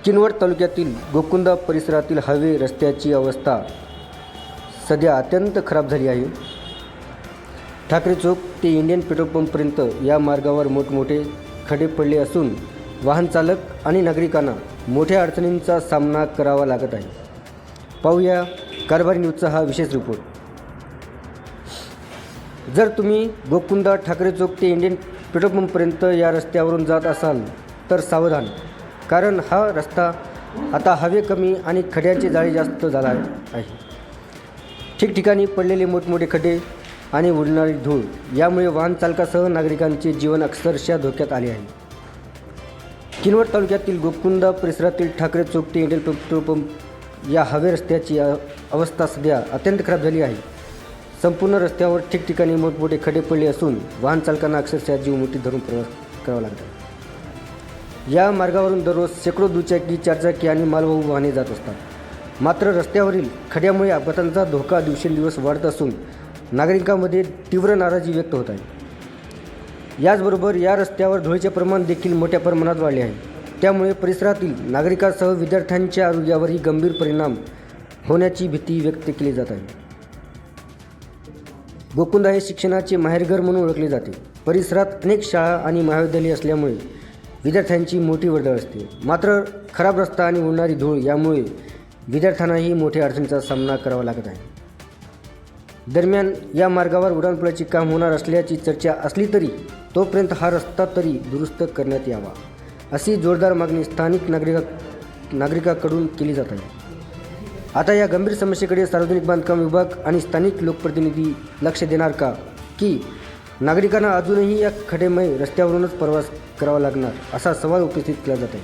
किनवट तालुक्यातील गोकुंदा परिसरातील हायवे रस्त्याची अवस्था सध्या अत्यंत खराब झाली आहे. ठाकरे चौक ते इंडियन पेट्रोल पंपपर्यंत या मार्गावर मोठमोठे खडे पडले असून वाहन चालक आणि नागरिकांना मोठ्या अडचणींचा सामना करावा लागत आहे. पाहूया कारभारी न्यूजचा हा विशेष रिपोर्ट. जर तुम्ही गोकुंदा ठाकरे चौक ते इंडियन पेट्रोल पंपपर्यंत या रस्त्यावरून जात असाल तर सावधान, कारण हा रस्ता आता हवे कमी आणि खड्यांचे जाळे जास्त झाला आहे. ठिकठिकाणी पडलेले मोठमोठे खड्डे आणि उडणारी धूळ यामुळे वाहन चालकासह नागरिकांचे जीवन अक्षरशः धोक्यात आले आहे. किनवट तालुक्यातील गोकुंदा परिसरातील ठाकरे चौक ते इंडियन पेट्रोल पंप या हवे रस्त्याची अवस्था सध्या अत्यंत खराब झाली आहे. संपूर्ण रस्त्यावर ठिकठिकाणी मोठमोठे खड्डे पडले असून वाहन चालकांना अक्षरशः जीव मुठीत धरून प्रवास करावा लागत आहे. या मार्गावरून दररोज शेकडो दुचाकी, चारचाकी आणि मालवाहू वाहने जात असतात. मात्र रस्त्यावरील खड्यामुळे अपघातांचा धोका दिवसेंदिवस वाढत असून नागरिकांमध्ये तीव्र नाराजी व्यक्त होत आहे. याचबरोबर या रस्त्यावर धुळीचे प्रमाण देखील मोठ्या प्रमाणात वाढले आहे. त्यामुळे परिसरातील नागरिकांसह विद्यार्थ्यांच्या आरोग्यावरही गंभीर परिणाम होण्याची भीती व्यक्त केली जात आहे. गोकुंदा हे शिक्षणाचे माहेरघर म्हणून ओळखले जाते. परिसरात अनेक शाळा आणि महाविद्यालये असल्यामुळे विद्यार्थ्यांची मोठी वर्दळ असते. मात्र खराब रस्ता आणि उडणारी धूळ यामुळे विद्यार्थ्यांनाही मोठ्या अडचणीचा सामना करावा लागत आहे. दरम्यान या मार्गावर उड्डाणपुलाचे काम होणार असल्याची चर्चा असली तरी तोपर्यंत हा रस्ता तरी दुरुस्त करण्यात यावा, अशी जोरदार मागणी स्थानिक नागरिकांकडून केली जात आहे. आता या गंभीर समस्येकडे सार्वजनिक बांधकाम विभाग आणि स्थानिक लोकप्रतिनिधी लक्ष देणार का, की नागरिकांना अजूनही या खड्डेमय रस्त्यावरूनच प्रवास करावा लागणार, असा सवाल उपस्थित केला जात आहे.